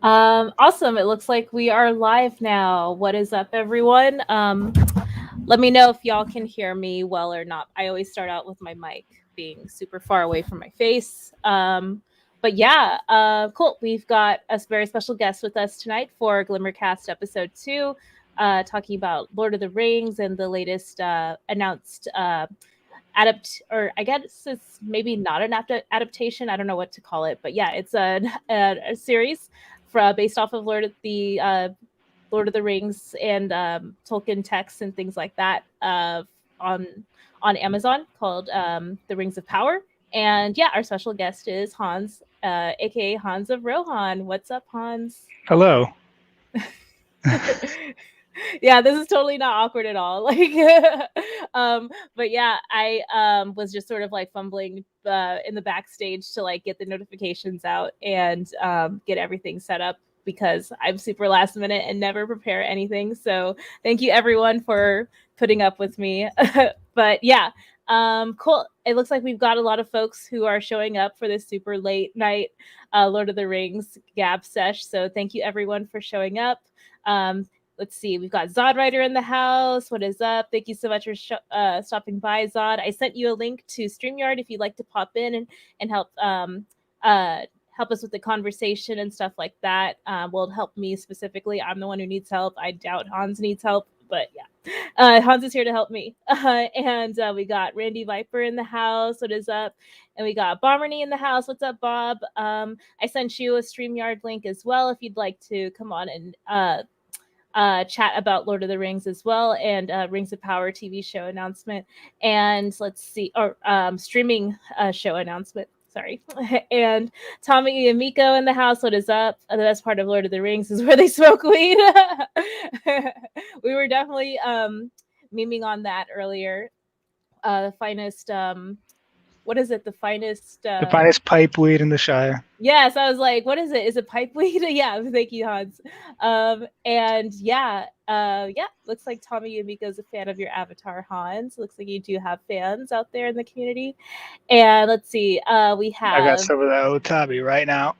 Awesome. It looks like we are live now. What is up, everyone? Let me know if y'all can hear me well or not. I always start out with my mic being super far away from my face. But yeah, cool. We've got a very special guest with us tonight for Glimmercast episode 2, talking about Lord of the Rings and the latest announced or I guess it's maybe not an adaptation. I don't know what to call it, but yeah, it's a series based off of Lord of the Rings and Tolkien texts and things like that on on Amazon called The Rings of Power. And yeah, our special guest is Hanz, aka Hans of Rohan. What's up, Hans? Hello. Yeah, this is totally not awkward at all. But yeah, I was just sort of like fumbling in the backstage to like get the notifications out and get everything set up because I'm super last minute and never prepare anything. So thank you everyone for putting up with me. But yeah, cool. It looks like we've got a lot of folks who are showing up for this super late night Lord of the Rings gab sesh. So thank you everyone for showing up. Let's see, we've got ZodWriter in the house. What is up? Thank you so much for stopping by, Zod. I sent you a link to StreamYard if you'd like to pop in and help us with the conversation and stuff like that. Will help me specifically. I'm the one who needs help. I doubt Hans needs help, but yeah. Hans is here to help me. And we got Randy Viper in the house. What is up? And we got Bomernee in the house. What's up, Bob? I sent you a StreamYard link as well if you'd like to come on and chat about Lord of the Rings as well, and Rings of Power TV show announcement, and let's see, or streaming show announcement. Sorry, and Tommy and Miko in the house. What is up? The best part of Lord of the Rings is where they smoke weed. We were definitely memeing on that earlier. The finest what is it? The finest The finest pipe weed in the Shire. Yes, I was like, what is it? Is it pipeweed? Yeah, thank you, Hans. And yeah, looks like Tommy Yumiko's a fan of your avatar, Hans. Looks like you do have fans out there in the community. And let's see, we I got have some of that Otabi right now.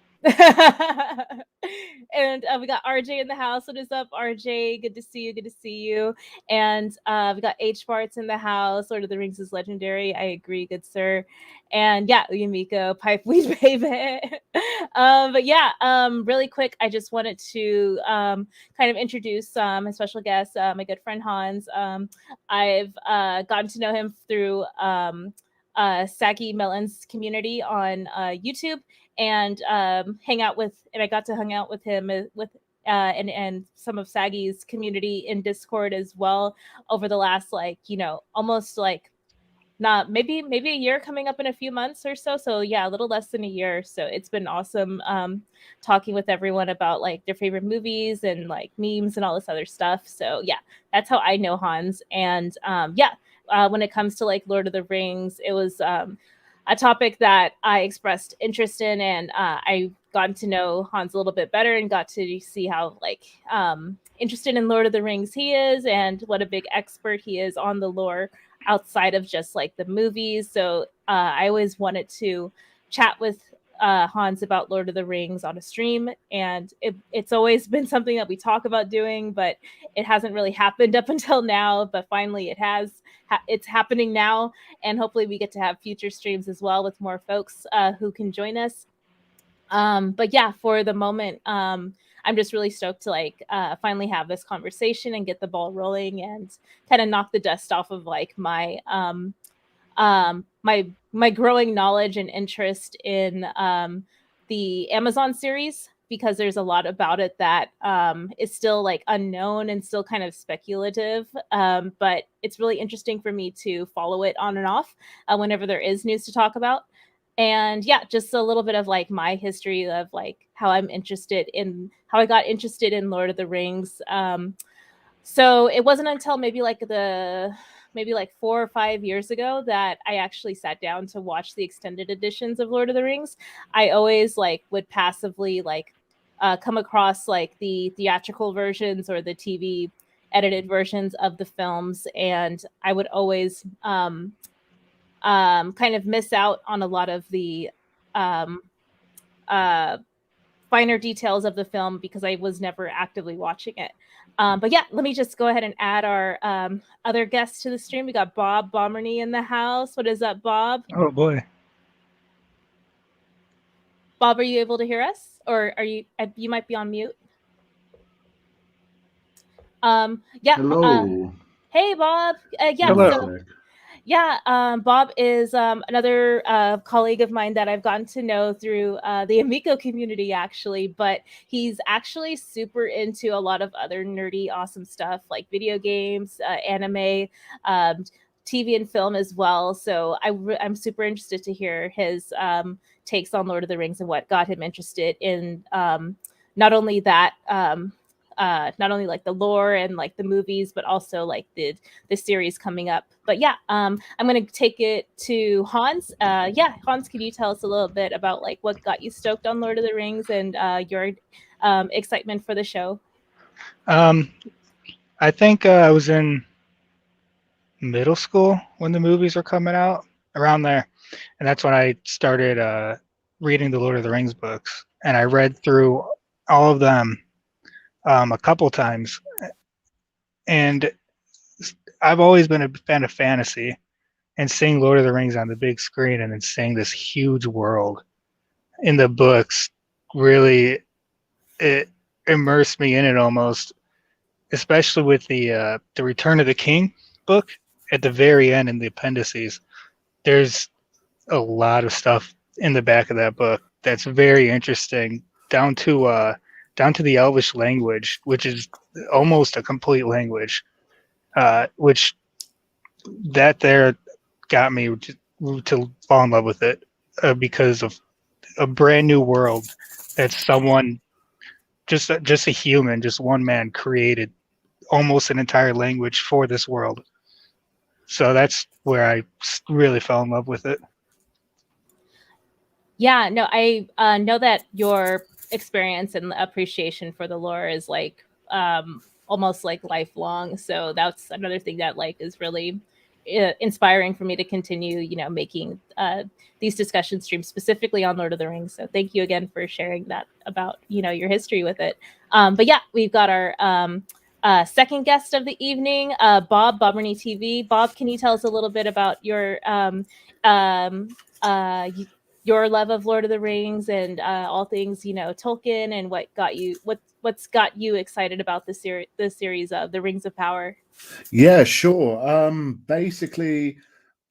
and we got RJ in the house. What is up, RJ? Good to see you. Good to see you. And we got H Barts in the house. Lord of the Rings is legendary. I agree, good sir. And yeah, Yumiko, pipe weed baby. But yeah, really quick, I just wanted to kind of introduce a special guest, my good friend Hans. I've gotten to know him through Saggy Melon's community on YouTube and I got to hang out with him and some of Saggy's community in Discord as well over the last almost like not maybe a year, coming up in a few months or so. So yeah, a little less than a year. So it's been awesome talking with everyone about like their favorite movies and like memes and all this other stuff. So yeah, that's how I know Hans. And when it comes to like Lord of the Rings, it was a topic that I expressed interest in, and I got to know Hans a little bit better and got to see how interested in Lord of the Rings he is, and what a big expert he is on the lore outside of just like the movies. So I always wanted to chat with Hans about Lord of the Rings on a stream, and it's always been something that we talk about doing, but it hasn't really happened up until now. But finally, it has. It's happening now, and hopefully, we get to have future streams as well with more folks who can join us. But yeah, for the moment, I'm just really stoked to finally have this conversation and get the ball rolling and kind of knock the dust off of like my growing knowledge and interest in the Amazon series, because there's a lot about it that is still like unknown and still kind of speculative. But it's really interesting for me to follow it on and off whenever there is news to talk about. And yeah, just a little bit of like my history of like how I got interested in Lord of the Rings. So it wasn't until maybe like 4 or 5 years ago that I actually sat down to watch the extended editions of Lord of the Rings. I always like would passively come across like the theatrical versions or the TV edited versions of the films, and I would always kind of miss out on a lot of the um, uh, finer details of the film because I was never actively watching it. But yeah, let me just go ahead and add our other guests to the stream. We got Bob Bomernee in the house. What is up, Bob? Oh boy. Bob, are you able to hear us, or are you? You might be on mute. Yeah. Hello. Hey, Bob. Yeah. I'm Hello. So back. yeah, Bob is another colleague of mine that I've gotten to know through the Amico community, actually. But he's actually super into a lot of other nerdy, awesome stuff like video games, anime, um, TV and film as well. So I'm super interested to hear his takes on Lord of the Rings and what got him interested in not only that. Not only like the lore and like the movies, but also like the series coming up. But yeah, I'm gonna take it to Hanz. Yeah, Hanz, can you tell us a little bit about like what got you stoked on Lord of the Rings and your excitement for the show? I think I was in middle school when the movies were coming out, around there, and that's when I started reading the Lord of the Rings books, and I read through all of them a couple times, and I've always been a fan of fantasy, and seeing Lord of the Rings on the big screen and then seeing this huge world in the books really it immersed me in it almost, especially with the Return of the King book at the very end in the appendices. There's a lot of stuff in the back of that book that's very interesting, down to the Elvish language, which is almost a complete language, which that there got me to fall in love with it because of a brand new world that someone just a human, just one man created almost an entire language for this world. So that's where I really fell in love with it. Yeah, no, I know that your experience and appreciation for the lore is like almost like lifelong. So that's another thing that like is really inspiring for me to continue, making these discussion streams specifically on Lord of the Rings. So thank you again for sharing that about your history with it. But yeah, we've got our second guest of the evening, Bob Bomernee TV. Bob, can you tell us a little bit about um, uh, your love of Lord of the Rings and all things, Tolkien, and what's got you excited about the series of the Rings of Power? Yeah, sure. Basically,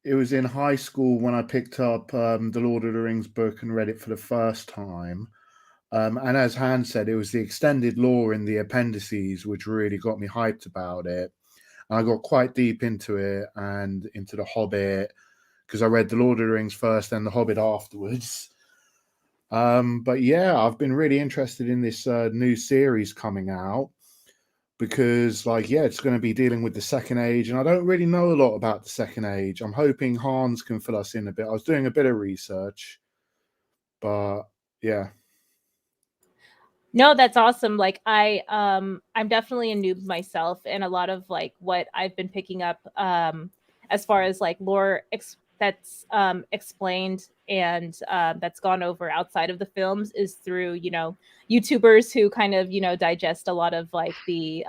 it was in high school when I picked up the Lord of the Rings book and read it for the first time. And as Hans said, it was the extended lore in the appendices which really got me hyped about it. And I got quite deep into it and into The Hobbit because I read the Lord of the Rings first and The Hobbit afterwards. But yeah, I've been really interested in this new series coming out because, like, yeah, it's going to be dealing with the Second Age, and I don't really know a lot about the Second Age. I'm hoping Hans can fill us in a bit. I was doing a bit of research, but yeah. No, that's awesome. Like I'm definitely a noob myself, and a lot of like what I've been picking up as far as like that's explained and that's gone over outside of the films is through YouTubers who kind of digest a lot of like the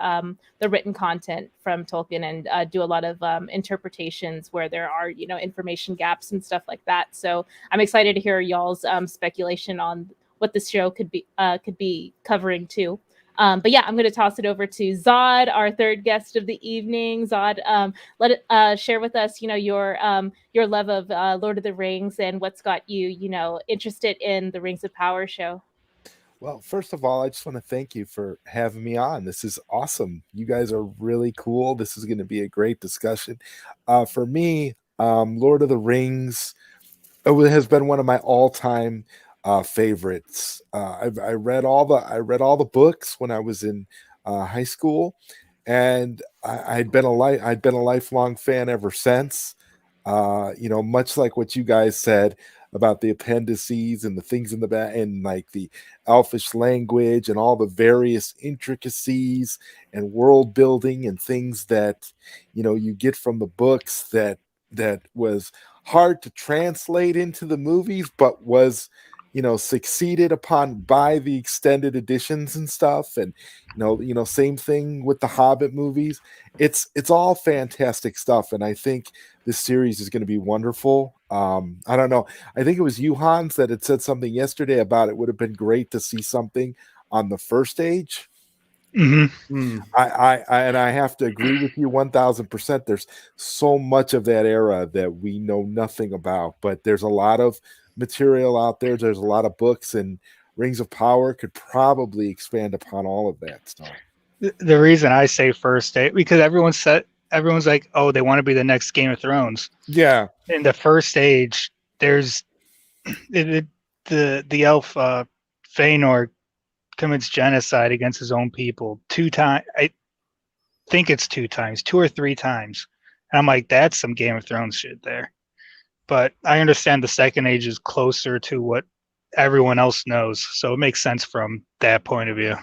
written content from Tolkien and do a lot of interpretations where there are information gaps and stuff like that. So I'm excited to hear y'all's speculation on what this show could be covering too. But yeah, I'm going to toss it over to Zod, our third guest of the evening. Zod, let it share with us, your love of Lord of the Rings and what's got you, interested in the Rings of Power show. Well, first of all, I just want to thank you for having me on. This is awesome. You guys are really cool. This is going to be a great discussion. For me, Lord of the Rings has been one of my all-time favorites. I read all the books when I was in high school, and I'd been a lifelong fan ever since. Much like what you guys said about the appendices and the things in the back and like the elfish language and all the various intricacies and world building and things that you get from the books that was hard to translate into the movies, but was succeeded upon by the extended editions and stuff. And same thing with the Hobbit movies. It's all fantastic stuff, and I think this series is going to be wonderful. I don't know. I think it was you, Hans, that had said something yesterday about it would have been great to see something on the First Age. Mm-hmm. I have to agree with you 1000%. There's so much of that era that we know nothing about, but there's a lot of material out there. There's a lot of books, and Rings of Power could probably expand upon all of that stuff. The reason I say First Age, because everyone's like, oh, they want to be the next Game of Thrones. Yeah. In the First Age, there's the elf Feanor commits genocide against his own people 2 times. I think it's 2 times, 2 or 3 times. And I'm like, that's some Game of Thrones shit there. But I understand the Second Age is closer to what everyone else knows, so it makes sense from that point of view.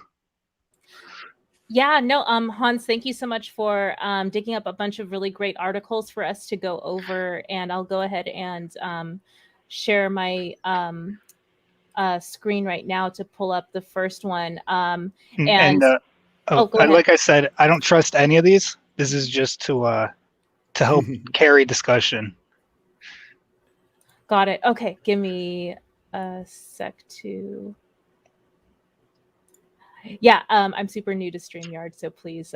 Yeah, no, Hans, thank you so much for digging up a bunch of really great articles for us to go over, and I'll go ahead and share my screen right now to pull up the first one. Like I said, I don't trust any of these. This is just to help carry discussion. Got it. Okay, give me a sec to. Yeah, I'm super new to StreamYard, so please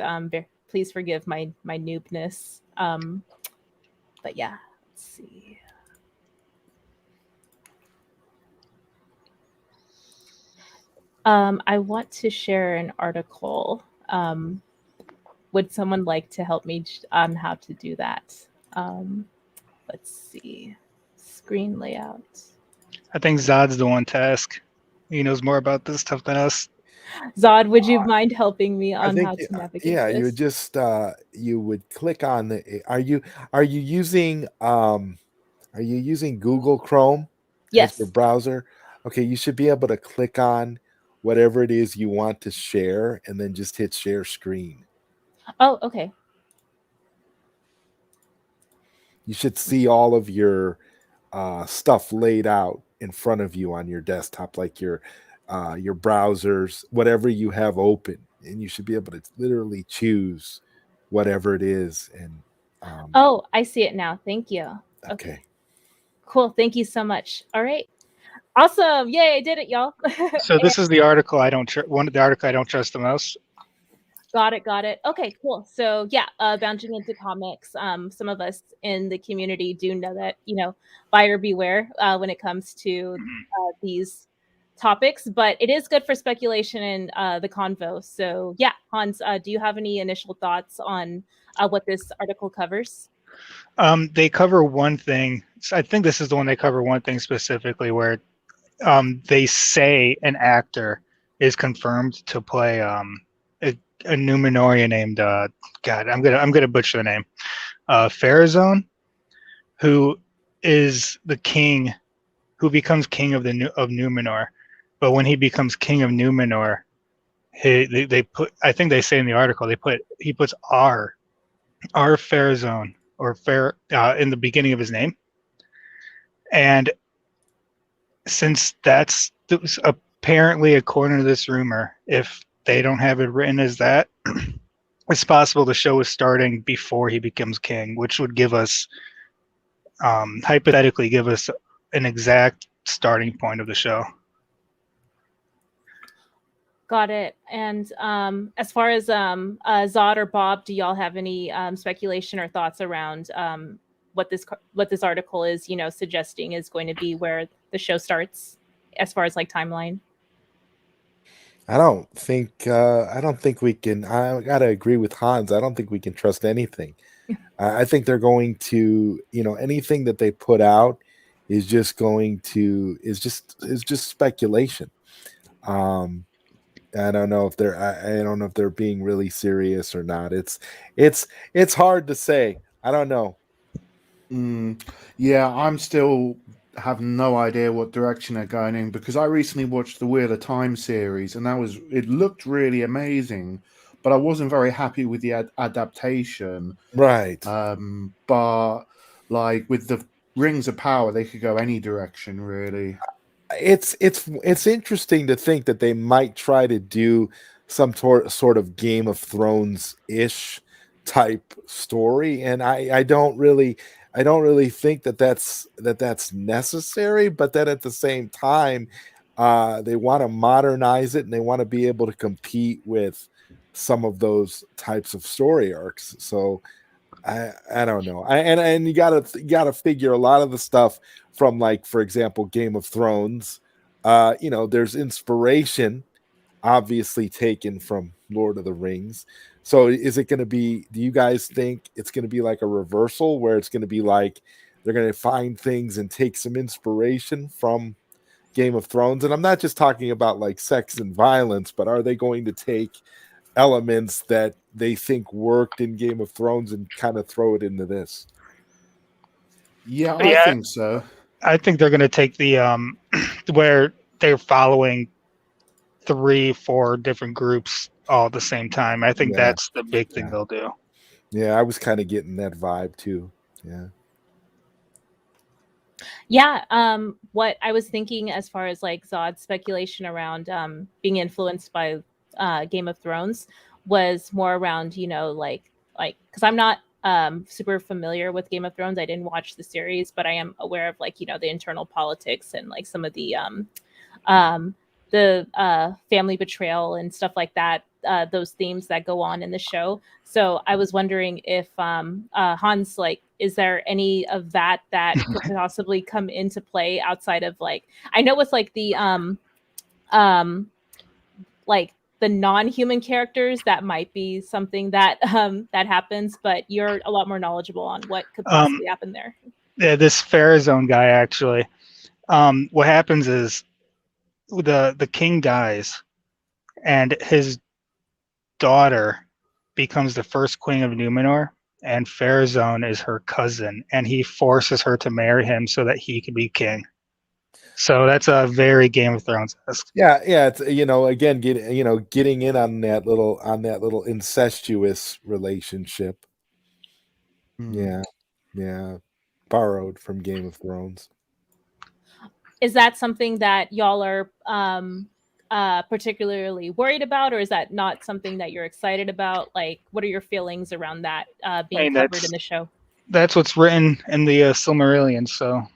forgive my noobness. But yeah, let's see. I want to share an article. Would someone like to help me on how to do that? Let's see. Screen layout. I think Zod's the one to ask. He knows more about this stuff than us. Zod, would you mind helping me on how to navigate yeah, this? you would just you would click on the are you using Google Chrome Yes. as your browser? Okay, you should be able to click on whatever it is you want to share and then just hit share screen. Oh, okay. You should see all of your stuff laid out in front of you on your desktop, like your browsers, whatever you have open, and you should be able to literally choose whatever it is. And oh, I see it now. Thank you. Okay. Cool. Thank you so much. All right. Awesome. Yay, I did it, y'all. So this is the article one of the article I don't trust the most. Got it. Okay, cool. So yeah, bouncing into comics. Some of us in the community do know that, buyer beware when it comes to these topics, but it is good for speculation and the convo. So yeah, Hans, do you have any initial thoughts on what this article covers? They cover one thing. I think this is the one they cover one thing specifically where they say an actor is confirmed to play a Numenorian named God. I'm gonna butcher the name. Pharazôn, who is the king, who becomes king of Numenor. But when he becomes king of Numenor, they put. I think they say in the article he puts R Pharazôn or Fair in the beginning of his name, and since that's apparently, according to this rumor, if they don't have it written as that, it's possible the show is starting before he becomes king, which would give us, hypothetically, give us an exact starting point of the show. Got it. And as far as Zod or Bob, do y'all have any speculation or thoughts around what this article is, suggesting is going to be where the show starts, as far as like timeline? I don't think we can. I gotta agree with Hans. I don't think we can trust anything. I think they're going to, anything that they put out is just speculation. I don't know if they're being really serious or not. It's hard to say. I don't know. Yeah, I'm still have no idea what direction they're going in, because I recently watched the Wheel of Time series, and it looked really amazing, but I wasn't very happy with the adaptation. Right. But like with the Rings of Power, they could go any direction, really. It's interesting to think that they might try to do some sort of Game of Thrones ish type story, and I don't really think that that's necessary, but then at the same time, they want to modernize it and they want to be able to compete with some of those types of story arcs. So I don't know. And you gotta figure a lot of the stuff from, like, for example, Game of Thrones. There's inspiration obviously taken from Lord of the Rings. So is it going to be? Do you guys think it's going to be like a reversal where it's going to be like they're going to find things and take some inspiration from Game of Thrones? And I'm not just talking about like sex and violence, but are they going to take elements that they think worked in Game of Thrones and kind of throw it into this? Yeah, I think so. I think they're going to take the where they're following 3-4 different groups all at the same time. I think that's the big thing they'll do. Yeah, I was kind of getting that vibe too. What I was thinking as far as like Zod's speculation around being influenced by Game of Thrones was more around, like because I'm not super familiar with Game of Thrones. I didn't watch the series, but I am aware of like, the internal politics and like some of the family betrayal and stuff like that, those themes that go on in the show. So I was wondering if Hans, like, is there any of that could possibly come into play outside of like, I know with like the like the non-human characters, that might be something that that happens, but you're a lot more knowledgeable on what could possibly happen there. Yeah, this Farazone guy actually. What happens is the king dies, and his daughter becomes the first queen of Numenor, and Farazone is her cousin, and he forces her to marry him so that he can be king. So that's a very Game of Thrones-esque. Yeah. It's, again, getting in on that little incestuous relationship. Yeah. Borrowed from Game of Thrones. Is that something that y'all are particularly worried about, or is that not something that you're excited about? Like, what are your feelings around that being covered in the show? That's what's written in the Silmarillion. So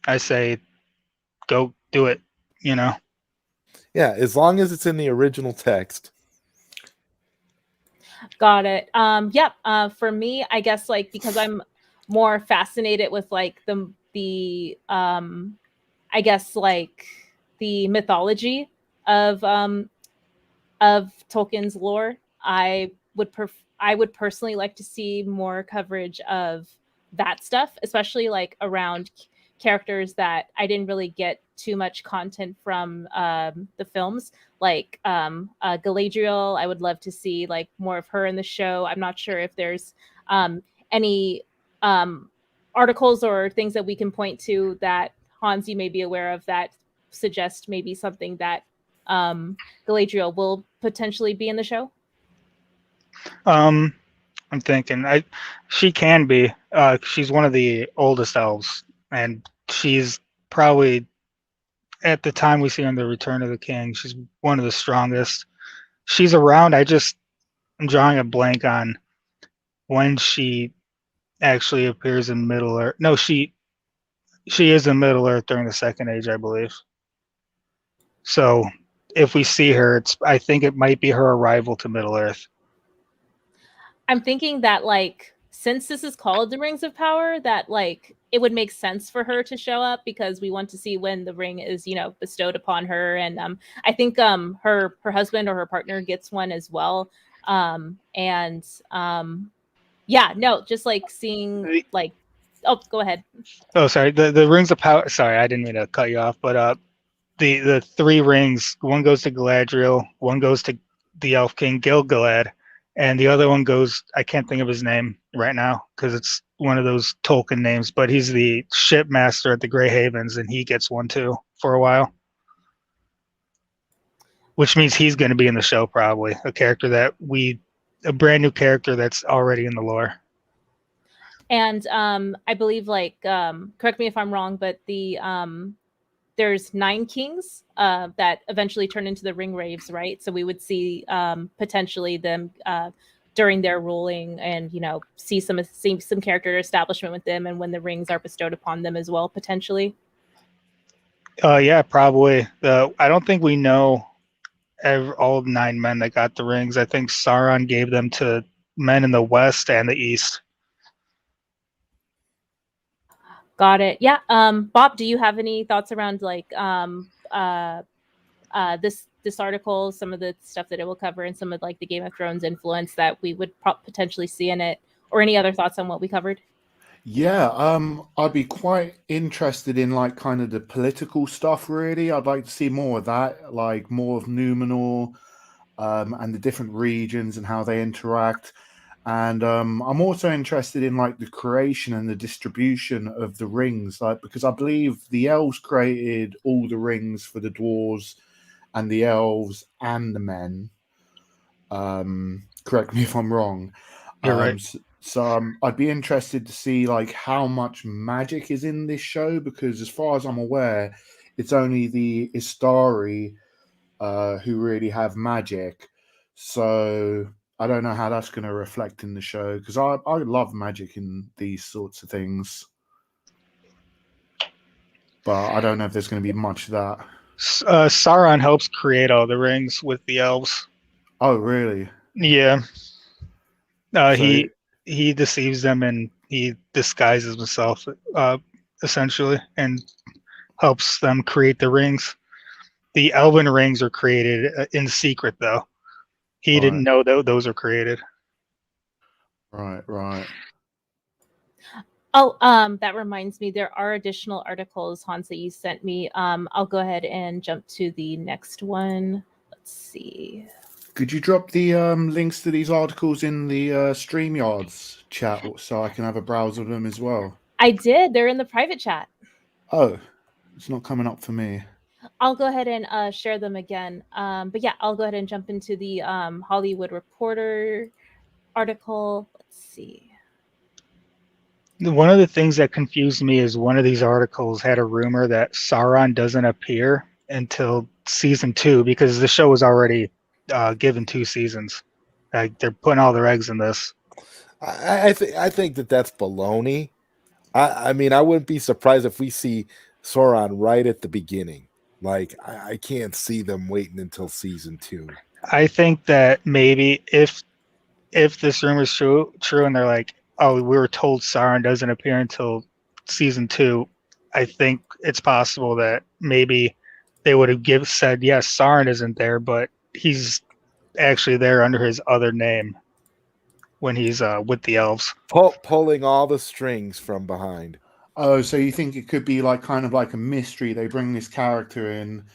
I say go do it, Yeah, as long as it's in the original text. Got it. For me, I guess, like, because I'm more fascinated with like the I guess like the mythology of Tolkien's lore, I would personally like to see more coverage of that stuff, especially like around characters that I didn't really get too much content from the films, like Galadriel. I would love to see like more of her in the show. I'm not sure if there's any articles or things that we can point to that, Hans, you may be aware of, that suggest maybe something that Galadriel will potentially be in the show. I'm thinking she can be. She's one of the oldest elves, and she's probably, at the time we see her in the Return of the King, she's one of the strongest. She's around. I'm drawing a blank on when she actually appears in Middle Earth. No, she is in Middle Earth during the Second Age, I believe. So if we see her, I think it might be her arrival to Middle Earth. I'm thinking that, like, since this is called the Rings of Power, that like it would make sense for her to show up, because we want to see when the ring is, bestowed upon her. And I think her husband or her partner gets one as well. Just like seeing like, oh, go ahead. Oh, sorry. The Rings of Power. Sorry, I didn't mean to cut you off. But the 3 rings. One goes to Galadriel. One goes to the Elf King Gil-galad, and the other one goes. I can't think of his name right now because it's one of those Tolkien names. But he's the shipmaster at the Grey Havens, and he gets one too for a while. Which means he's going to be in the show, probably a brand new character that's already in the lore. And I believe, like, correct me if I'm wrong, but the there's 9 kings that eventually turn into the ring wraiths, right? So we would see potentially them during their ruling, and see some character establishment with them, and when the rings are bestowed upon them as well, potentially. Yeah, probably. I don't think we know all 9 men that got the rings. I think Sauron gave them to men in the west and the east. Got it. Yeah. Bob, do you have any thoughts around like this article, some of the stuff that it will cover, and some of like the Game of Thrones influence that we would potentially see in it, or any other thoughts on what we covered? Yeah, I'd be quite interested in like kind of the political stuff, really. I'd like to see more of that, like more of Numenor, and the different regions and how they interact. And I'm also interested in like the creation and the distribution of the rings, like because I believe the elves created all the rings for the dwarves and the elves and the men. Correct me if I'm wrong. You're right. So I'd be interested to see like how much magic is in this show, because as far as I'm aware, it's only the Istari who really have magic. So I don't know how that's going to reflect in the show, because I love magic in these sorts of things. But I don't know if there's going to be much of that. Sauron helps create all the rings with the elves. Oh, really? Yeah. So He deceives them, and he disguises himself, essentially, and helps them create the rings. The elven rings are created in secret, though. He didn't know that those are created. Right. Oh, that reminds me, there are additional articles, Hans, that you sent me. I'll go ahead and jump to the next one. Let's see. Could you drop the links to these articles in the StreamYards chat so I can have a browse of them as well? I did. They're in the private chat. Oh, it's not coming up for me. I'll go ahead and share them again. But yeah, I'll go ahead and jump into the Hollywood Reporter article. Let's see. One of the things that confused me is one of these articles had a rumor that Sauron doesn't appear until season 2, because the show was already given 2 seasons. They're putting all their eggs in this. I think that's baloney. I mean, I wouldn't be surprised if we see Sauron right at the beginning. Like, I can't see them waiting until season 2. I think that maybe if this rumor is true, and they're like, oh, we were told Sauron doesn't appear until season 2, I think it's possible that maybe they would have said, yes, Sauron isn't there, but he's actually there under his other name when he's with the elves. Pulling all the strings from behind. Oh, so you think it could be like kind of like a mystery? They bring this character in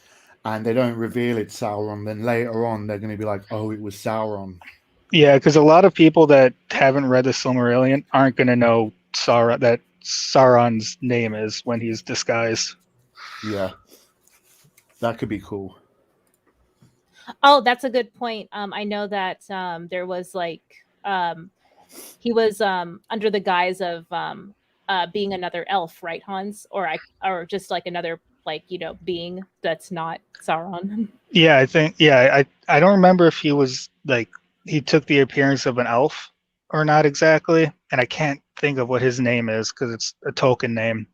and they don't reveal it's Sauron. Then later on, they're going to be like, oh, it was Sauron. Yeah, because a lot of people that haven't read the Silmarillion aren't going to know that Sauron's name is when he's disguised. Yeah, that could be cool. Oh, that's a good point. I know that there was like he was under the guise of being another elf, right, Hans? Or just like another being that's not Sauron. Yeah, I think. Yeah, I don't remember if he was like he took the appearance of an elf or not exactly, and I can't think of what his name is because it's a Tolkien name.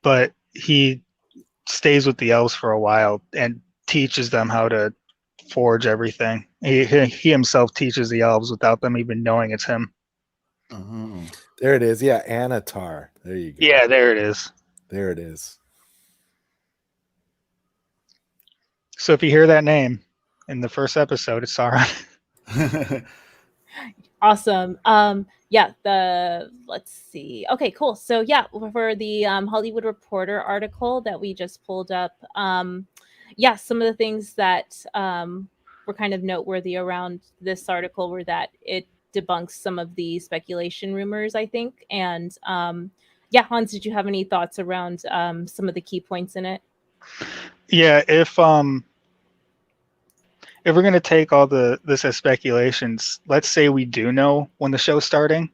But he stays with the elves for a while and teaches them how to forge everything. He himself teaches the elves without them even knowing it's him. Oh. There it is. Yeah, Anatar. There you go. Yeah, there it is. There it is. So if you hear that name in the first episode, it's Sauron. Awesome. Yeah, let's see. Okay, cool. So yeah, for the Hollywood Reporter article that we just pulled up, yeah, some of the things that were kind of noteworthy around this article were that it debunks some of the speculation rumors, I think. And yeah, Hans, did you have any thoughts around some of the key points in it? Yeah, if we're gonna take all this as speculations, let's say we do know when the show's starting.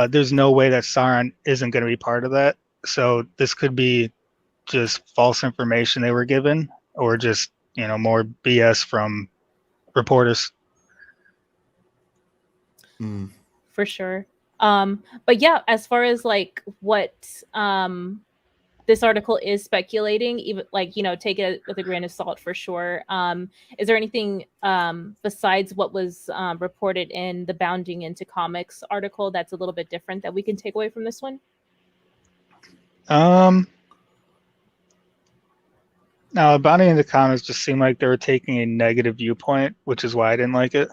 There's no way that Sauron isn't going to be part of that. So this could be just false information they were given, or just, more BS from reporters. For sure. But yeah, as far as like what this article is speculating, even like, take it with a grain of salt for sure. Is there anything besides what was reported in the Bounding into Comics article that's a little bit different that we can take away from this one? Now, Bounding into Comics just seemed like they were taking a negative viewpoint, which is why I didn't like it.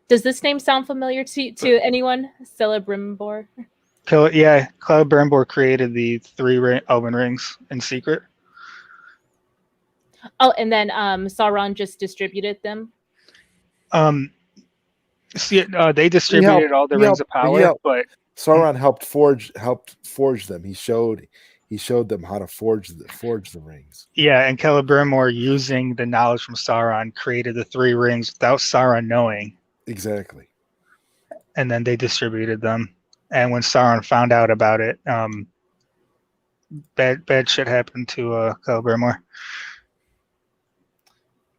Does this name sound familiar to anyone? Celebrimbor? Yeah, Cloud Burnbor created the 3 Elven Rings in secret. Oh, and then Sauron just distributed them? They distributed all the Rings of Power, but Sauron helped forge them. He showed them how to forge the rings. Yeah, and Celebrimbor, using the knowledge from Sauron, created the 3 rings without Sauron knowing. Exactly. And then they distributed them. And when Sauron found out about it, bad shit happened to Celebrimbor.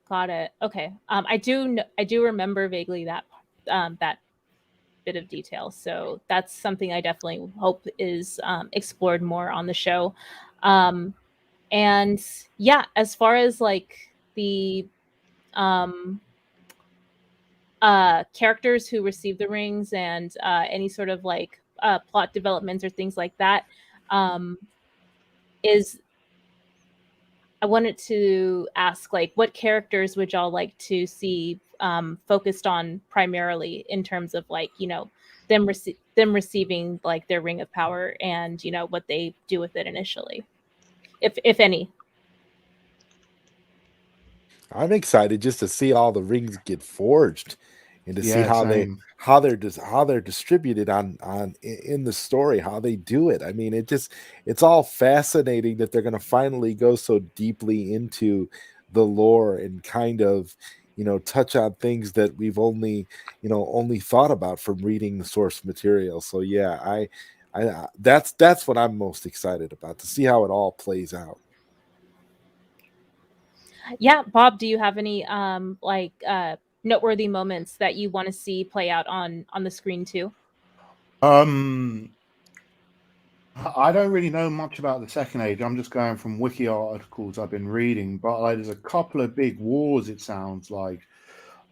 Got it. Okay. I do remember vaguely that that bit of detail. So that's something I definitely hope is explored more on the show. And yeah, as far as like the characters who receive the rings and any sort of like plot developments or things like that, I wanted to ask, like, what characters would y'all like to see focused on primarily in terms of like, them receiving like their ring of power and what they do with it initially, if any. I'm excited just to see all the rings get forged and to see how they're distributed in the story, how they do it. I mean, it's all fascinating that they're going to finally go so deeply into the lore and kind of, touch on things that we've only thought about from reading the source material. So yeah, I that's what I'm most excited about, to see how it all plays out. Yeah, Bob, do you have any noteworthy moments that you want to see play out on the screen too? I don't really know much about the Second Age. I'm just going from wiki articles I've been reading, but there's a couple of big wars, it sounds like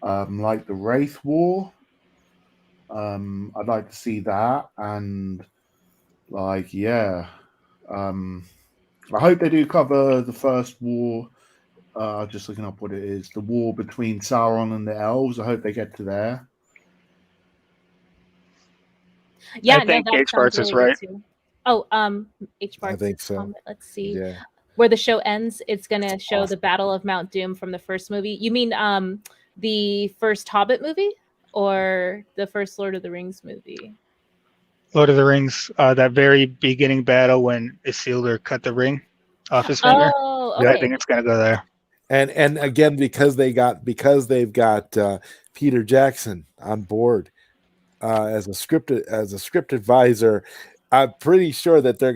the Wraith War. I'd like to see that, and I hope they do cover the first war. Just looking up what it is, the war between Sauron and the elves. I hope they get to there. Yeah, I think H. Bartz is right. Too. Oh, H. Bartz. I think so. Let's see. Yeah. Where the show ends, it's gonna show the Battle of Mount Doom from the first movie. You mean the first Hobbit movie or the first Lord of the Rings movie? Lord of the Rings, that very beginning battle when Isildur cut the ring off his finger. Oh, okay. Yeah, I think it's gonna go there. And again, because they've got Peter Jackson on board as a script advisor, I'm pretty sure that they're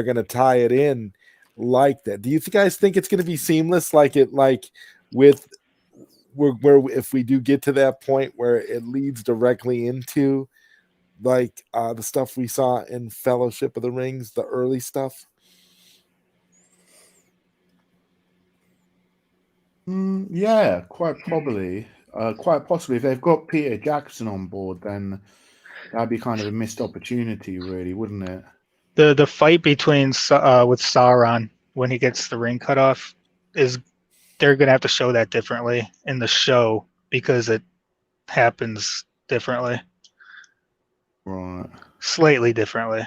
gonna tie it in like that. Do you guys think it's gonna be seamless, like with where if we do get to that point where it leads directly into like the stuff we saw in Fellowship of the Rings, the early stuff? Yeah, quite probably. Quite possibly. If they've got Peter Jackson on board, then that'd be kind of a missed opportunity, really, wouldn't it? The fight between with Sauron when he gets the ring cut off they're gonna have to show that differently in the show because it happens differently. Right. Slightly differently.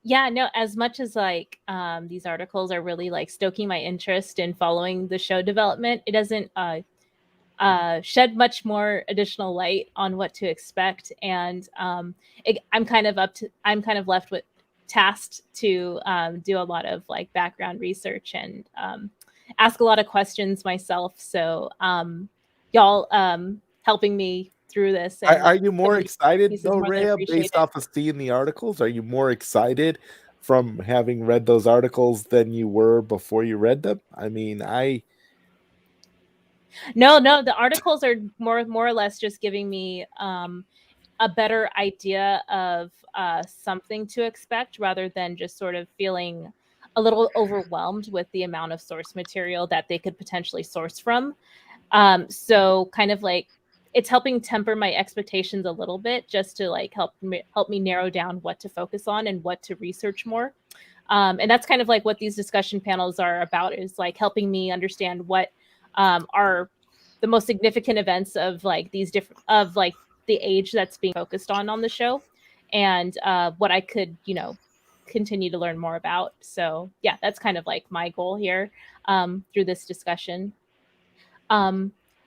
Yeah, no, as much as like these articles are really like stoking my interest in following the show development, it doesn't shed much more additional light on what to expect. And I'm kind of left with tasked to do a lot of like background research and ask a lot of questions myself. So y'all helping me through this. Are, And are you more excited pieces though, more than Rhea, appreciate based it. off of seeing the articles? Are you more excited from having read those articles than you were before you read them? I mean, No, the articles are more or less just giving me a better idea of something to expect, rather than just sort of feeling a little overwhelmed with the amount of source material that they could potentially source from. So kind of like it's helping temper my expectations a little bit, just to like help me narrow down what to focus on and what to research more. And that's kind of like what these discussion panels are about, is like helping me understand what are the most significant events of like these different of like the age that's being focused on the show, and what I could, continue to learn more about. So yeah, that's kind of like my goal here through this discussion.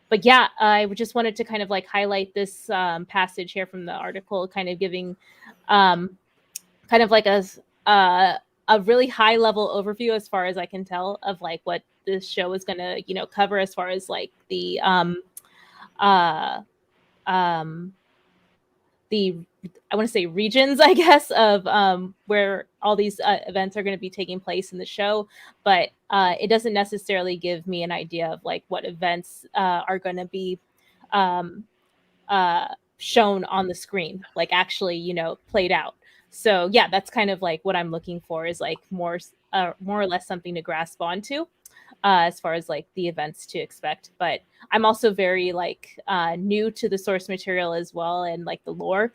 But yeah, I just wanted to kind of like highlight this passage here from the article, kind of giving kind of like a really high level overview, as far as I can tell, of like what this show is going to, cover, as far as like the uh, the I want to say regions, I guess, of where all these events are going to be taking place in the show, but it doesn't necessarily give me an idea of like what events are going to be shown on the screen, like actually, played out. So yeah, that's kind of like what I'm looking for, is like more or less something to grasp onto. As far as like the events to expect, but I'm also very like new to the source material as well, and like the lore.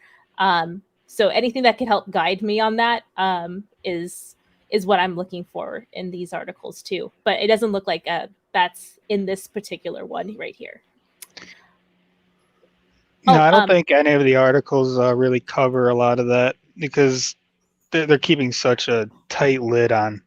So anything that could help guide me on that is what I'm looking for in these articles too. But it doesn't look like that's in this particular one right here. No, I don't think any of the articles really cover a lot of that, because they're keeping such a tight lid on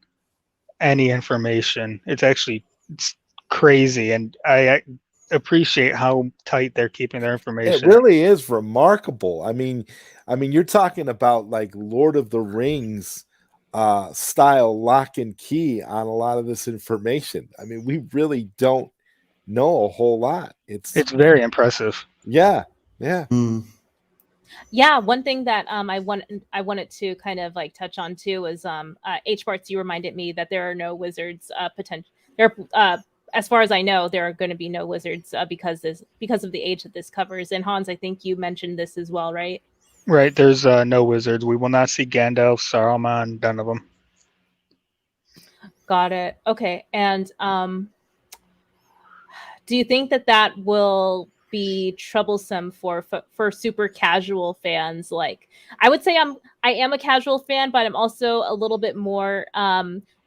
any information. It's crazy, and I appreciate how tight they're keeping their information. it really is remarkable. I mean, you're talking about like Lord of the Rings style lock and key on a lot of this information. I mean, we really don't know a whole lot. It's very impressive. Yeah. Yeah, one thing that I wanted to kind of like touch on too was H Barts, you reminded me that there are no wizards as far as I know, there are going to be no wizards because of the age that this covers. And Hans, I think you mentioned this as well, right? Right, there's no wizards. We will not see Gandalf, Saruman, none of them. Got it. Okay. And do you think that will be troublesome for super casual fans? Like, I would say I am a casual fan, but I'm also a little bit more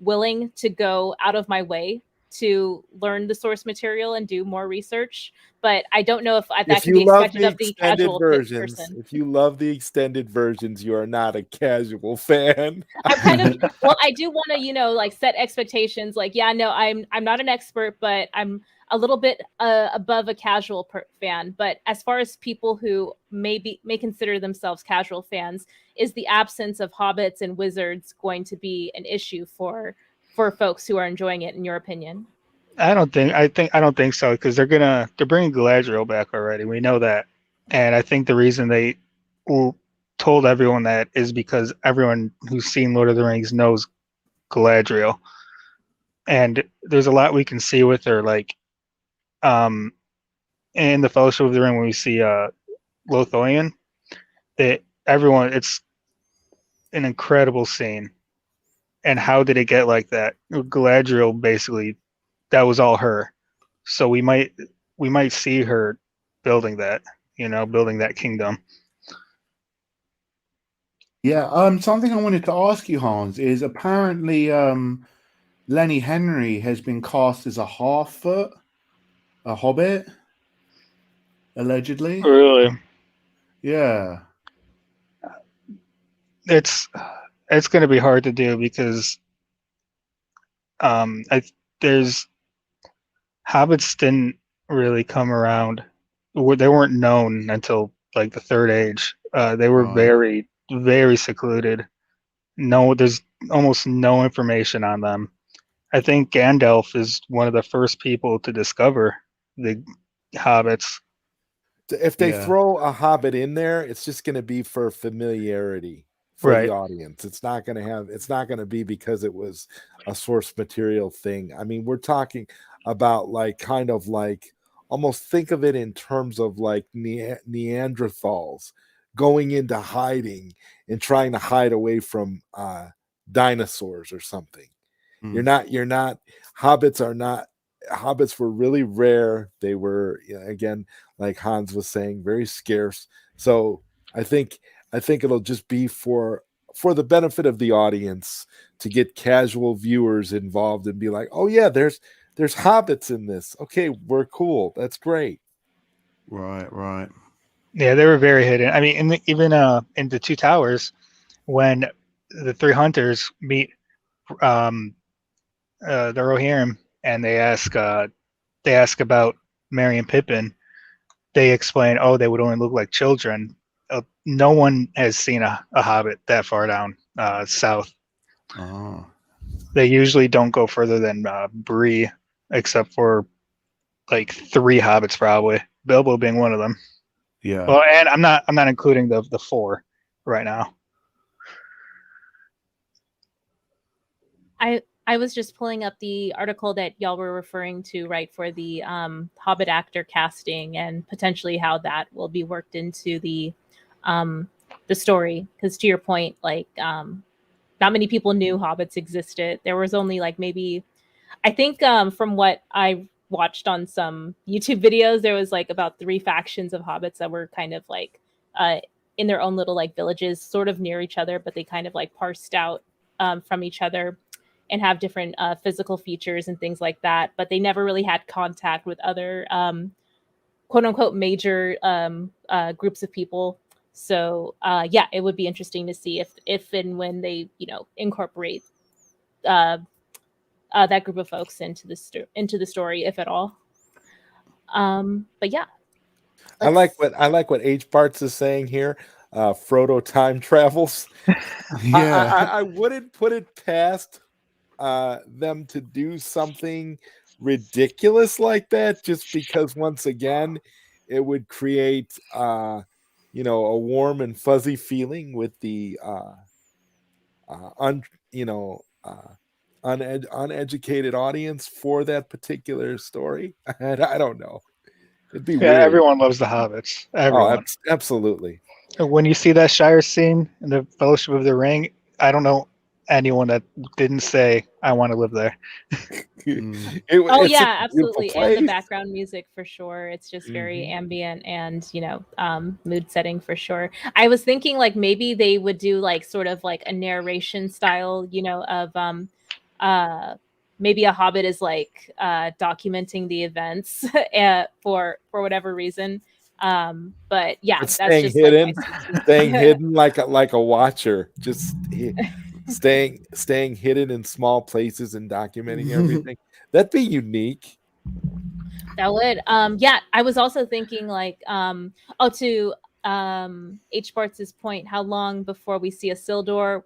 willing to go out of my way to learn the source material and do more research. But I don't know if that can be expected of the casual person. If you love the extended versions, you are not a casual fan. I'm kind of I do want to like set expectations. Like, yeah, no, I'm not an expert, but I'm a little bit above a casual fan. But as far as people who may consider themselves casual fans, is the absence of hobbits and wizards going to be an issue for folks who are enjoying it, in your opinion? I don't think so, because they're bringing Galadriel back already. We know that, and I think the reason they told everyone that is because everyone who's seen Lord of the Rings knows Galadriel, and there's a lot we can see with her, like in the Fellowship of the Ring when we see Lothlorien, that everyone, it's an incredible scene. And how did it get like that? Galadriel, basically, that was all her. So we might see her building that, building that kingdom. Yeah, something I wanted to ask you, Hans, is apparently Lenny Henry has been cast as a half-foot, a hobbit, allegedly. Really? Yeah. It's going to be hard to do, because there's hobbits didn't really come around. They weren't known until like the Third Age. They were very, very secluded. No, there's almost no information on them. I think Gandalf is one of the first people to discover the hobbits. If they Yeah. throw a Hobbit in there, it's just going to be for familiarity for Right. the audience. It's not going to be because it was a source material thing. I mean, we're talking about like kind of like almost think of it in terms of like Neanderthals going into hiding and trying to hide away from dinosaurs or something. You're not hobbits were really rare. They were, again, like Hans was saying, very scarce. So I think it'll just be for the benefit of the audience to get casual viewers involved and be like, oh yeah, there's hobbits in this. Okay, we're cool. That's great. Right. Yeah, they were very hidden. I mean, even in the Two Towers, when the three hunters meet the Rohirrim and they ask about Merry and Pippin, they explain, oh, they would only look like children. No one has seen a hobbit that far down south. Oh. They usually don't go further than Bree, except for like 3 hobbits, probably Bilbo being one of them. Yeah. Well, and I'm not including the 4 right now. I was just pulling up the article that y'all were referring to, right, for the Hobbit actor casting and potentially how that will be worked into the story. Because to your point, like not many people knew hobbits existed. There was only like maybe, I think from what I watched on some YouTube videos, there was like about 3 factions of hobbits that were kind of like in their own little like villages, sort of near each other, but they kind of like parsed out from each other and have different physical features and things like that. But they never really had contact with other quote unquote major groups of people. So yeah, it would be interesting to see if and when they, incorporate that group of folks into the story, if at all. But yeah, I like what H. Bartz is saying here. Frodo time travels. Yeah. I wouldn't put it past them to do something ridiculous like that, just because once again it would create a warm and fuzzy feeling with the uneducated audience for that particular story. And I don't know, it'd be weird. Everyone loves the hobbits. Everyone. Absolutely. When you see that Shire scene in the Fellowship of the Ring, I don't know anyone that didn't say, I want to live there. Oh yeah, absolutely. And the background music for sure. It's just very ambient and, mood setting for sure. I was thinking like maybe they would do like sort of like a narration style, of maybe a hobbit is like documenting the events for whatever reason. But yeah, it's that's just hidden, like staying hidden like a watcher, just staying hidden in small places and documenting everything. That'd be unique. That would. Yeah, I was also thinking like to H. Bartz's point, how long before we see Isildur?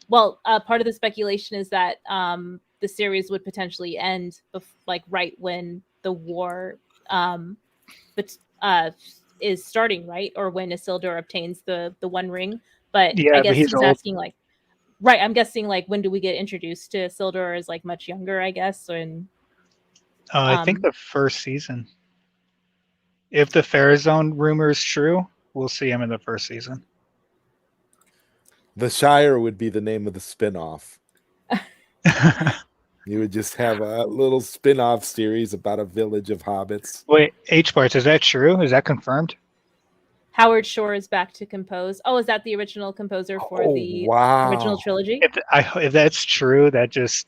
Well, part of the speculation is that the series would potentially end like right when the war is starting, right? Or when Isildur obtains the One Ring. But Yeah, I guess he's old. asking like, right, I'm guessing like when do we get introduced to Isildur as like much younger, I guess. And I think the first season. If the Farazone rumor is true, we'll see him in the first season. The Shire would be the name of the spin-off. You would just have a little spin-off series about a village of hobbits. Wait, H. Bartz, is that true? Is that confirmed? Howard Shore is back to compose. Oh, is that the original composer for the original trilogy? If that's true, that just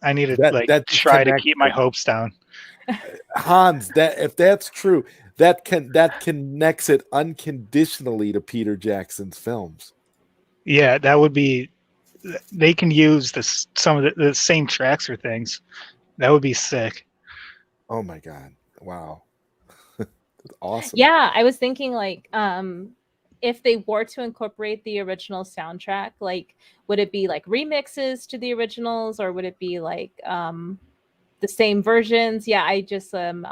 I need to try to keep my hopes down. Hans, if that's true, that connects it unconditionally to Peter Jackson's films. Yeah, that would be. They can use some of the same tracks or things. That would be sick. Oh my god! Wow, that's awesome. Yeah, I was thinking like, if they were to incorporate the original soundtrack, like, would it be like remixes to the originals, or would it be like the same versions? Yeah, I just really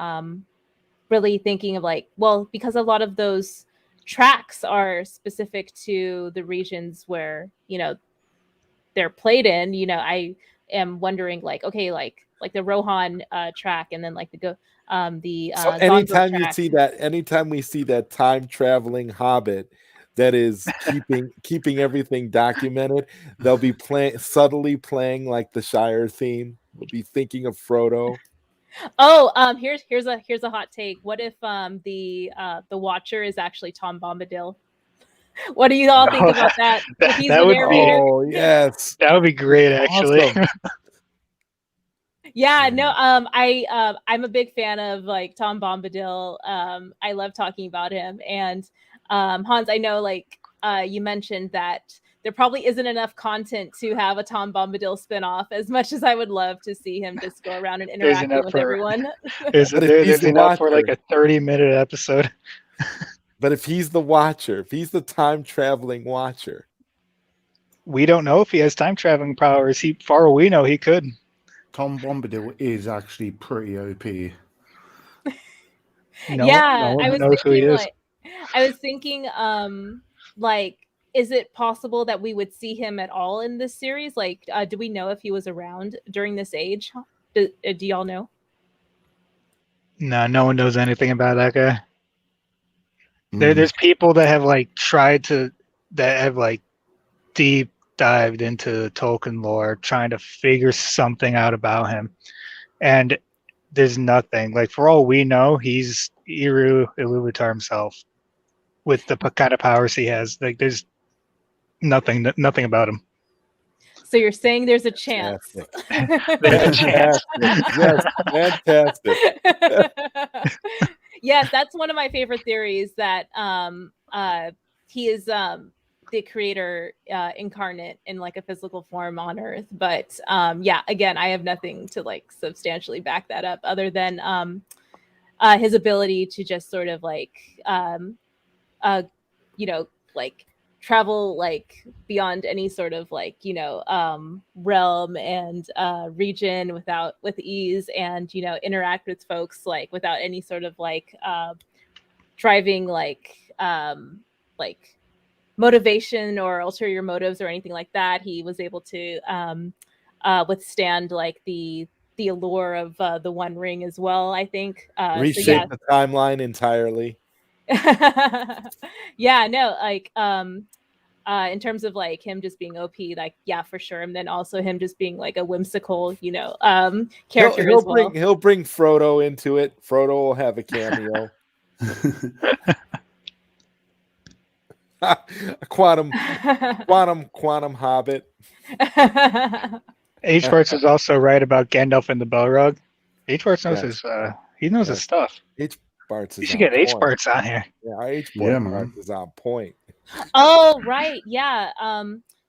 really thinking of like, well, because a lot of those tracks are specific to the regions where, you know, they're played in, you know, I am wondering like, okay, like the Rohan track, and then like the So Gonzo track. anytime we see that time traveling hobbit that is keeping everything documented, they'll be subtly playing like the Shire theme. We'll be thinking of Frodo. Oh, here's a hot take. What if the Watcher is actually Tom Bombadil? What do you all think about that? If he's that the would narrator? Oh yes, that would be great, actually. awesome. Yeah, no, I'm a big fan of like Tom Bombadil. I love talking about him. And Hans, I know like you mentioned that there probably isn't enough content to have a Tom Bombadil spinoff, as much as I would love to see him just go around and There's interacting enough with for everyone. there's But if he's there's the enough for like Watcher, a 30-minute episode. but if he's the Watcher, if he's the time traveling Watcher, We don't know if he has time traveling powers. Far as we know, he could. Tom Bombadil is actually pretty OP. No, Yeah, no I one was knows who he thinking is. like I was thinking like is it possible that we would see him at all in this series? Like do we know if he was around during this age? Do y'all know? No one knows anything about that guy. Mm. There's people that have like that have like deep dived into Tolkien lore, trying to figure something out about him, and there's nothing. Like for all we know, he's Eru Iluvatar himself, with the kind of powers he has. Like there's nothing about him. So you're saying there's a chance. fantastic. There's a chance. Yes, fantastic. Yes, that's one of my favorite theories, that he is the creator incarnate in like a physical form on Earth. But yeah, again, I have nothing to like substantially back that up, other than his ability to just sort of like you know, like travel like beyond any sort of like, you know, realm and region with ease, and, you know, interact with folks like without any sort of like driving like motivation or ulterior motives or anything like that. He was able to withstand like the allure of the One Ring as well, I think. Reshape So yeah. the timeline entirely. Yeah, no, like in terms of like him just being OP, like yeah, for sure. And then also him just being like a whimsical, you know, character as well. He'll bring Frodo into it. Frodo will have a cameo. A quantum hobbit. H. Bartz is also right about Gandalf and the Balrog. H. Bartz knows his stuff. H. Bartz is You should get H. Bartz on here. Yeah, our H. Yeah, Bartz is on point. Oh, right. Yeah.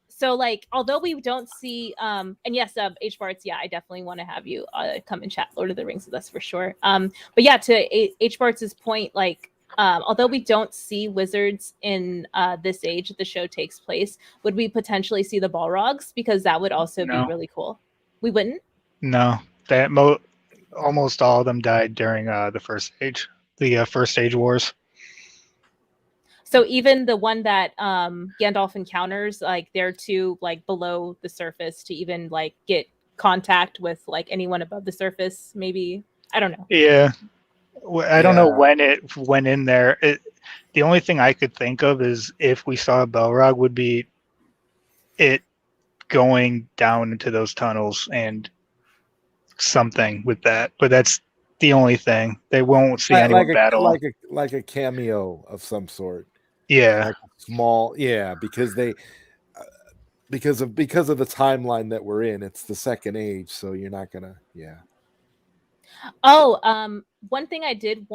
So like, although we don't see and yes, H. Bartz, yeah, I definitely want to have you come and chat Lord of the Rings with us for sure. But yeah, to H. Bartz's point, like although we don't see wizards in this age that the show takes place, would we potentially see the Balrogs? Because that would also be really cool. We wouldn't? No, that almost all of them died during the First Age, First Age Wars. So even the one that Gandalf encounters, like they're too like below the surface to even like get contact with like anyone above the surface. Maybe, I don't know. Yeah, I don't know when it went in there. The only thing I could think of is if we saw a Balrog, would be it going down into those tunnels and something with that. But that's the only thing. They won't see anyone battle. Like a cameo of some sort. Yeah, like small. Yeah, because they because of the timeline that we're in, it's the Second Age, so you're not gonna. Yeah. Oh, one thing I did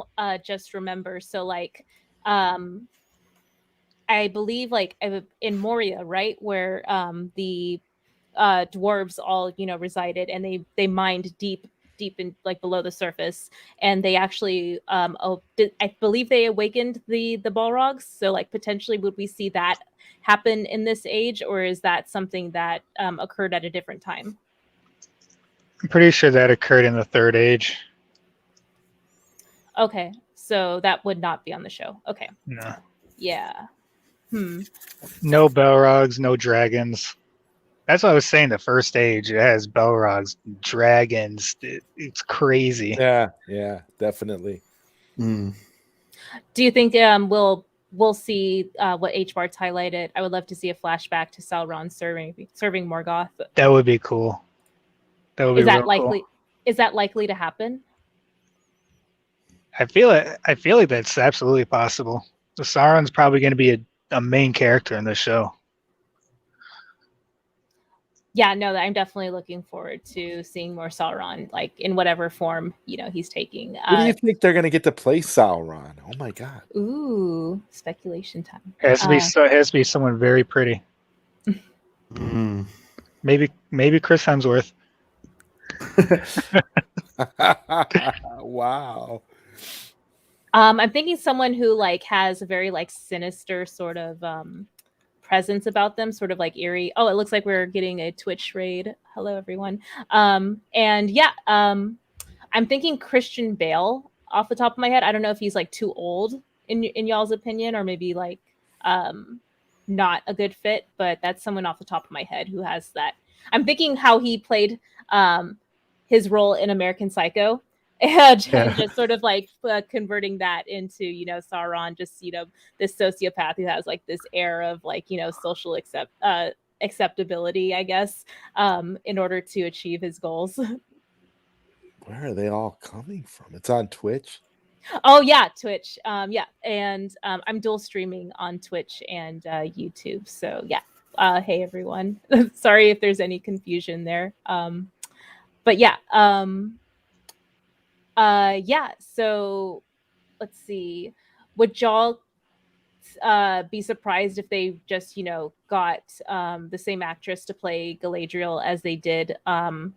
just remember. So like, I believe like in Moria, right, where the dwarves all, you know, resided, and they mined deep in like below the surface, and they actually I believe they awakened the Balrogs. So like potentially would we see that happen in this age, or is that something that occurred at a different time? I'm pretty sure that occurred in the Third Age. Okay, So that would not be on the show. Okay. No, Yeah. no Balrogs, no dragons. That's what I was saying. The first age, it has Balrogs, dragons. It's crazy. Yeah, definitely. Mm. Do you think we'll see what H. Bart's highlighted? I would love to see a flashback to Sauron serving Morgoth. That would be cool. That would be Is that real likely? cool. Is that likely to happen? I feel like that's absolutely possible. The Sauron's probably going to be a main character in the show. Yeah, no, I'm definitely looking forward to seeing more Sauron, like in whatever form he's taking. Who do you think they're going to get to play Sauron? Oh my god! Ooh, speculation time. It has to be someone very pretty. Mm. Maybe Chris Hemsworth. Wow. I'm thinking someone who like has a very like sinister sort of presence about them, sort of like eerie. Oh, it looks like we're getting a Twitch raid. Hello, everyone. I'm thinking Christian Bale off the top of my head. I don't know if he's like too old in y'all's opinion, or maybe like not a good fit, but that's someone off the top of my head who has that. I'm thinking how he played his role in American Psycho. And just sort of like converting that into, Sauron, just, this sociopath who has like this air of like, social acceptability, I guess, in order to achieve his goals. Where are they all coming from? It's on Twitch. Oh yeah, Twitch. And I'm dual streaming on Twitch and YouTube. So yeah. Hey everyone. Sorry if there's any confusion there. But yeah. So let's see. Would y'all be surprised if they just, got the same actress to play Galadriel as they did in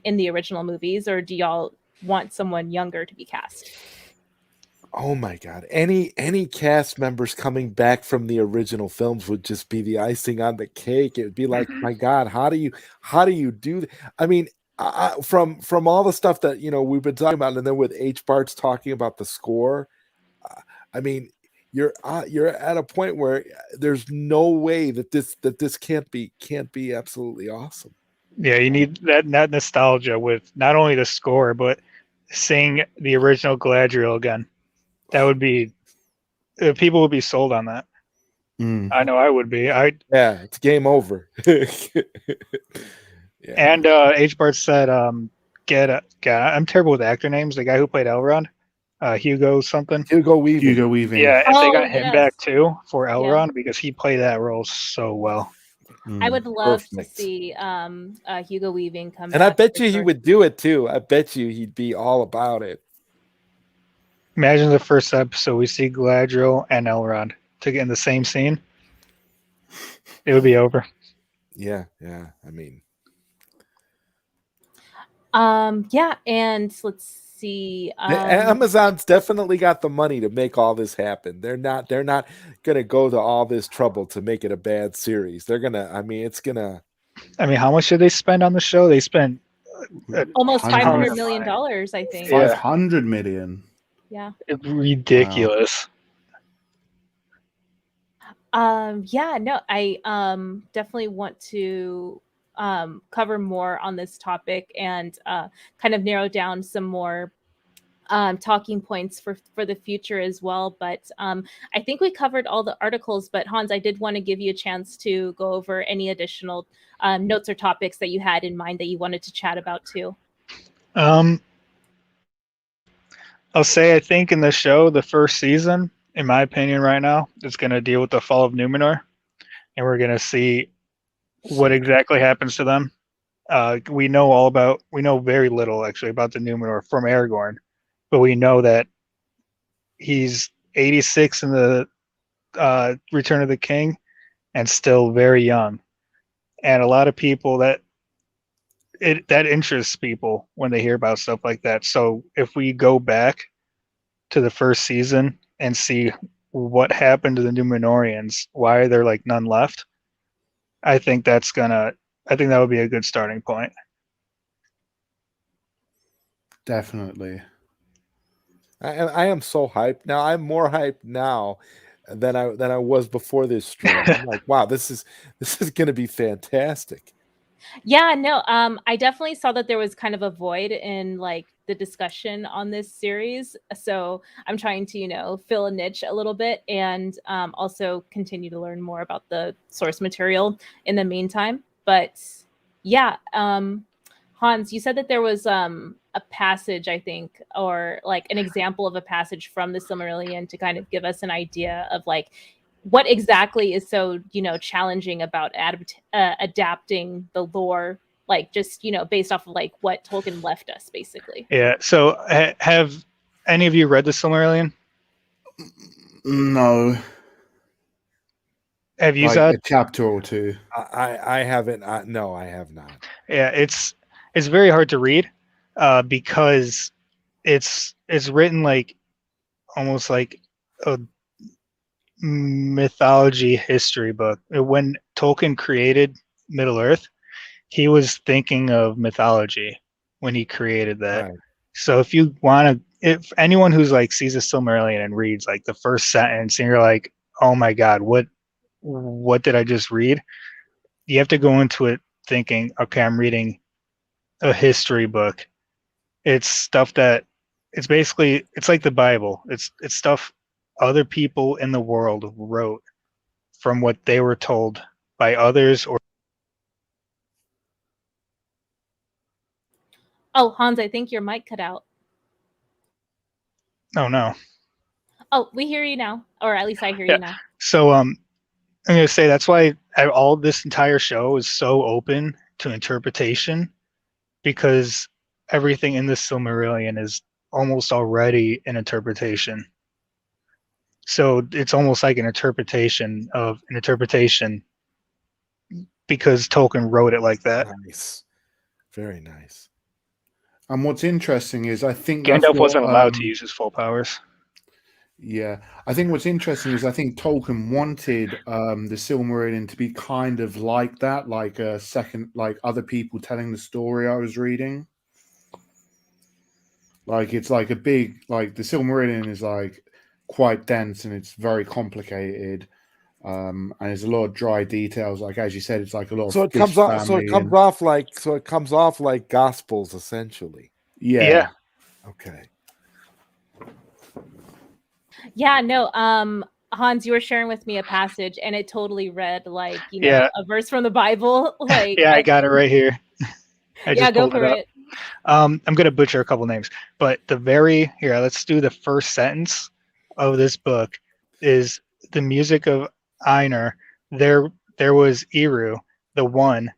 the original movies, or do y'all want someone younger to be cast? Oh my god. Any cast members coming back from the original films would just be the icing on the cake. It would be like, my god, how do you do that? I mean, from all the stuff that we've been talking about, and then with H. Bart's talking about the score, I mean, you're at a point where there's no way that this can't be absolutely awesome. Yeah, you need that nostalgia with not only the score but seeing the original Galadriel again. That would be people would be sold on that. Mm. I know I would be. Yeah, it's game over. Yeah. And H. Bart said, I'm terrible with actor names. The guy who played Elrond, Hugo Weaving. Yeah, if they got him back too for Elrond, because he played that role so well. I would love to see Hugo Weaving come back. And I bet you he would do it too. I bet you he'd be all about it. Imagine the first episode we see Galadriel and Elrond to get in the same scene. It would be over. Yeah. I mean, and let's see. Amazon's definitely got the money to make all this happen. They're not gonna go to all this trouble to make it a bad series. They're gonna. I mean, how much did they spend on the show? They spent almost $500 million, I think. 500 million. Yeah. Ridiculous. Wow. I definitely want to cover more on this topic and kind of narrow down some more talking points for the future as well. But I think we covered all the articles, but Hans, I did want to give you a chance to go over any additional notes or topics that you had in mind that you wanted to chat about too. I'll say I think in the show, the first season, in my opinion right now, is going to deal with the fall of Numenor, and we're going to see what exactly happens to them. We know very little actually about the Numenor from Aragorn, but we know that he's 86 in the Return of the King and still very young. And a lot of people that interests people when they hear about stuff like that. So if we go back to the first season and see what happened to the Numenorians, why are there like none left? I think that would be a good starting point. Definitely. I am so hyped now. I'm more hyped now than I was before this stream. I'm like, wow, this is going to be fantastic. Yeah, no, I definitely saw that there was kind of a void in like the discussion on this series. So I'm trying to, fill a niche a little bit and also continue to learn more about the source material in the meantime. But yeah, Hans, you said that there was a passage, I think, or like an example of a passage from the Silmarillion to kind of give us an idea of like what exactly is so challenging about adapting the lore, like just based off of like what Tolkien left us basically. Yeah. So have any of you read the Silmarillion? No. Have you, Like Zod? a chapter or two. I haven't. No, I have not. Yeah, it's very hard to read because it's written like almost like a mythology history book. When Tolkien created Middle Earth, he was thinking of mythology when he created that. Right. So if anyone who's like sees a Silmarillion and reads like the first sentence and you're like, oh my God, what did I just read? You have to go into it thinking, okay, I'm reading a history book. It's stuff that it's like the Bible. It's stuff other people in the world wrote from what they were told by others or. Oh, Hans, I think your mic cut out. Oh no. Oh, we hear you now, or at least I hear you now. So I'm gonna say that's why all this entire show is so open to interpretation, because everything in the Silmarillion is almost already an interpretation. So it's almost like an interpretation of an interpretation because Tolkien wrote it like that. Nice. Very nice. And what's interesting is I think that's Gandalf wasn't allowed to use his full powers. Yeah, I think what's interesting is I think Tolkien wanted the Silmarillion to be kind of like that, like a second, like other people telling the story I was reading. Like it's like a big, like the Silmarillion is like quite dense and it's very complicated, and there's a lot of dry details. Like as you said, it's like a lot. So of it comes off. So it comes off like Gospels essentially. Yeah. Okay. Yeah, no, Hans, you were sharing with me a passage and it totally read like, a verse from the Bible. Like yeah, I got it right here. Yeah, go for it. I'm going to butcher a couple names, but let's do the first sentence of this book is the music of Einar. There was Eru, the one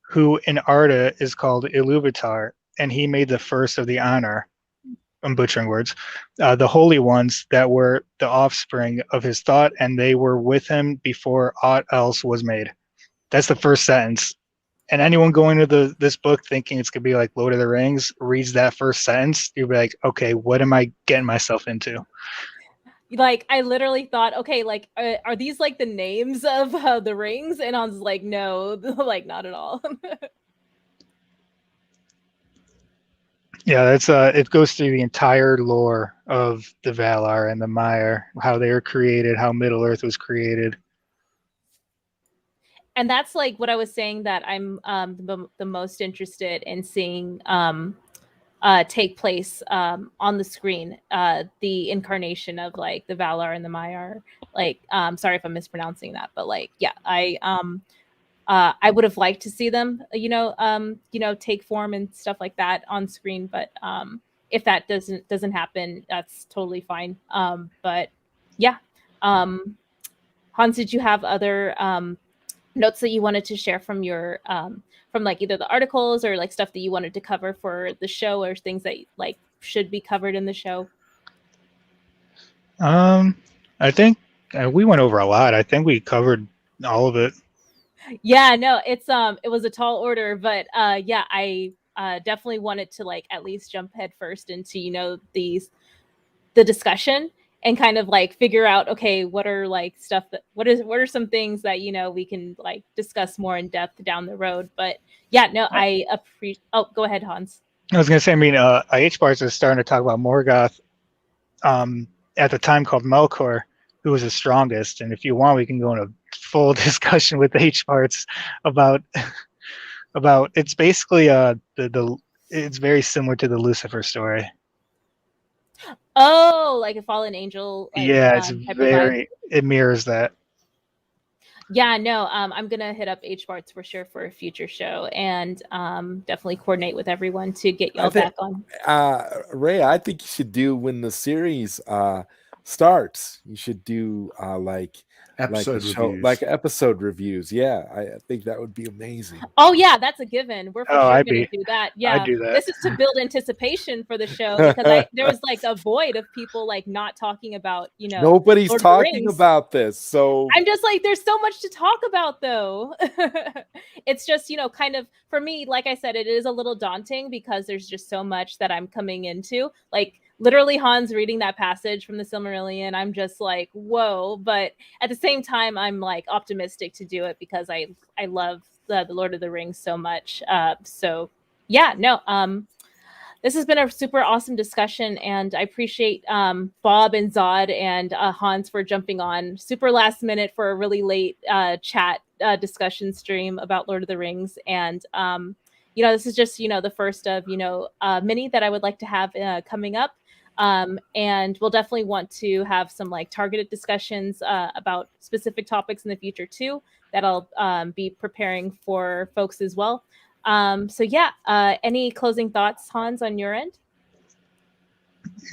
who in Arda is called Iluvatar, and he made the first of the Einar. I'm butchering words, the holy ones that were the offspring of his thought, and they were with him before aught else was made. That's the first sentence. And anyone going to this book thinking it's going to be like Lord of the Rings reads that first sentence, you'll be like, okay, what am I getting myself into? Like, I literally thought, okay, like, are these like the names of the rings? And I was like, no, like, not at all. Yeah, that's it goes through the entire lore of the Valar and the Maiar, how they were created, how Middle Earth was created. And that's like what I was saying that I'm the most interested in seeing take place on the screen. The incarnation of like the Valar and the Maiar. Like, sorry if I'm mispronouncing that, but like, yeah, I would have liked to see them, take form and stuff like that on screen. But if that doesn't happen, that's totally fine. But yeah, Hans, did you have other notes that you wanted to share from your from like either the articles or like stuff that you wanted to cover for the show, or things that like should be covered in the show? I think we went over a lot. I think we covered all of it. Yeah, no, it was a tall order, but yeah, I definitely wanted to like at least jump head first into the discussion and kind of like figure out, okay, what are like stuff that what are some things that we can like discuss more in depth down the road. But yeah, no, I appreciate. Oh, go ahead, Hans. I was gonna say, I mean, IH Bars is starting to talk about Morgoth at the time called Melkor, who was the strongest. And if you want, we can go into full discussion with H parts about it's basically the it's very similar to the Lucifer story. Oh, like a fallen angel, like, yeah, it's type of vibe. it mirrors that. Yeah, no, I'm gonna hit up H Barts for sure for a future show, and definitely coordinate with everyone to get y'all back on. Ray, I think you should do when the series starts. You should do Episode reviews. like episode reviews. Yeah, I think that would be amazing. Oh yeah, that's a given. We're for sure gonna do that. Yeah, I'd do that. This is to build anticipation for the show, because there was like a void of people like not talking about, you know, nobody's Lord talking about this. So I'm just like, there's so much to talk about though. It's just, you know, kind of for me, like I said, it is a little daunting because there's just so much that I'm coming into. Like literally Han's reading that passage from the Silmarillion, I'm just like, whoa. But at the same time, I'm like optimistic to do it because I love the Lord of the Rings so much. So yeah, no, this has been a super awesome discussion, and I appreciate Bob and Zod and Hanz for jumping on super last minute for a really late chat discussion stream about Lord of the Rings. And you know, this is just, you know, the first of, you know, many that I would like to have coming up. And we'll definitely want to have some like targeted discussions about specific topics in the future too, that I'll be preparing for folks as well. So yeah, any closing thoughts, Hanz, on your end?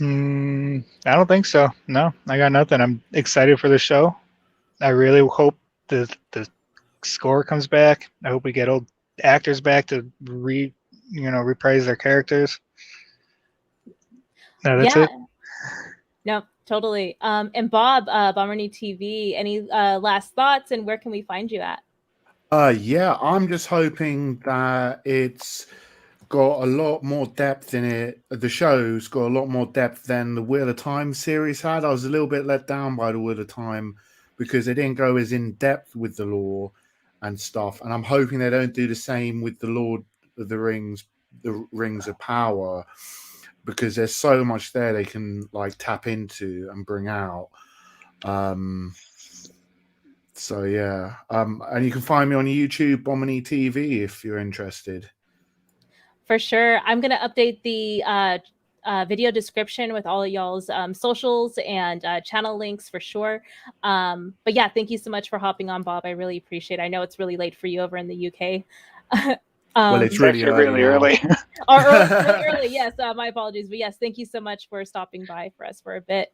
I don't think so. No, I got nothing. I'm excited for the show. I really hope the score comes back. I hope we get old actors back to reprise their characters. No, that's it. No, totally. And Bob, Bomernee TV, any last thoughts, and where can we find you at? Yeah, I'm just hoping that it's got a lot more depth in it. The show's got a lot more depth than the Wheel of Time series had. I was a little bit let down by the Wheel of Time because they didn't go as in depth with the lore and stuff. And I'm hoping they don't do the same with the Lord of the Rings of Power, because there's so much there they can like tap into and bring out. So yeah, and you can find me on YouTube, Bomernee TV, if you're interested. For sure. I'm going to update the video description with all of y'all's socials and channel links for sure. But yeah, thank you so much for hopping on, Bob. I really appreciate it. I know it's really late for you over in the UK. Well, it's really early. Or really early, yes. My apologies. But yes, thank you so much for stopping by for us for a bit.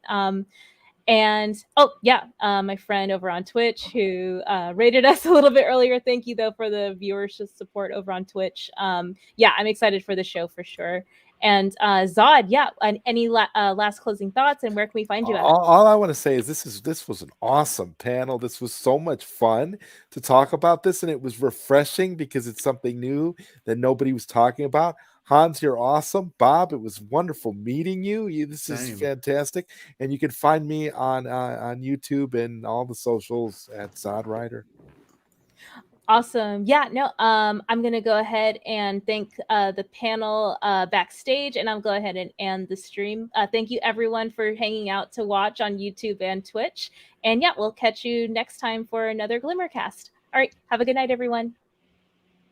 And oh yeah, my friend over on Twitch who rated us a little bit earlier. Thank you though for the viewership support over on Twitch. Yeah, I'm excited for the show for sure. And Zod, yeah, any last closing thoughts, and where can we find you at? All I want to say is this was an awesome panel. This was so much fun to talk about this, and it was refreshing because it's something new that nobody was talking about. Hanz, you're awesome. Bob, it was wonderful meeting you. This is fantastic. And you can find me on YouTube and all the socials at ZodWriter. Awesome. Yeah, no, I'm going to go ahead and thank the panel backstage, and I'll go ahead and end the stream. Thank you, everyone, for hanging out to watch on YouTube and Twitch. And yeah, we'll catch you next time for another Glimmercast. All right. Have a good night, everyone.